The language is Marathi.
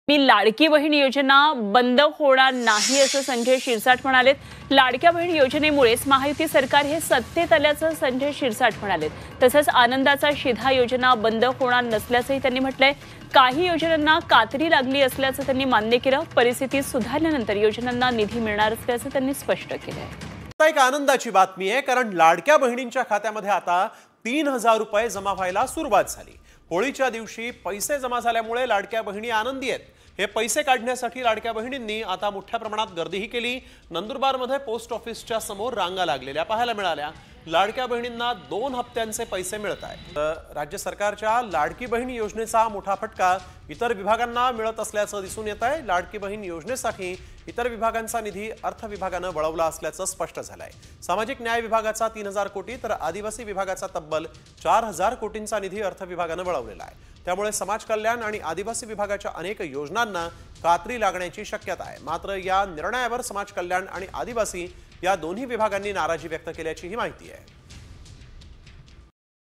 मी लाडकी बहीण योजना बंद होणार नाही असं संजय शिरसाट म्हणालेत। लाडक्या बहीण योजनेमुळेच महायुती सरकार हे सत्तेत आल्याचं संजय शिरसाट म्हणालेत। तसंच आनंदाचा शिधा योजना बंद होणार नसल्याचंही त्यांनी म्हटलंय। काही योजनांना कात्री लागली असल्याचं त्यांनी मान्य केलं। परिस्थिती सुधारल्यानंतर योजनांना निधी मिळणार असल्याचं त्यांनी स्पष्ट केलंय। एक आनंदाची बातमी आहे, कारण लाडक्या बहिणींच्या खात्यामध्ये आता 3000 रुपये जमा व्हायला सुरुवात झाली। होळीच्या दिवशी पैसे जमा झाल्यामुळे लाडक्या बहिणी आनंदी आहेत। हे पैसे काढण्यासाठी लाडक्या बहिणींनी आता मोठ्या प्रमाणात गर्दीही केली। नंदुरबारमध्ये पोस्ट ऑफिसच्या समोर रांगा लागलेल्या पाहायला मिळाल्या। लाडक्या बहिणींना 2 हप्त्यांचे पैसे मिळत आहेत। राज्य सरकारच्या लाडकी बहीण योजनेचा मोठा फटका इतर विभागांना मिळत असल्याचं दिसून येत आहे। लाडकी बहीण योजनेसाठी इतर विभागांचा निधी अर्थ विभागानं वळवला असल्याचं स्पष्ट झालंय। सामाजिक न्याय विभागाचा 3000 कोटी तर आदिवासी विभागाचा तब्बल 4000 कोटींचा निधी अर्थ विभागानं वळवलेला आहे। त्यामुळे समाज कल्याण आणि आदिवासी विभागाच्या अनेक योजनांना कात्री लागण्याची शक्यता आहे। मात्र या निर्णयावर समाज कल्याण आणि आदिवासी या दोन्ही विभागांनी नाराजी व्यक्त केल्याची माहिती आहे।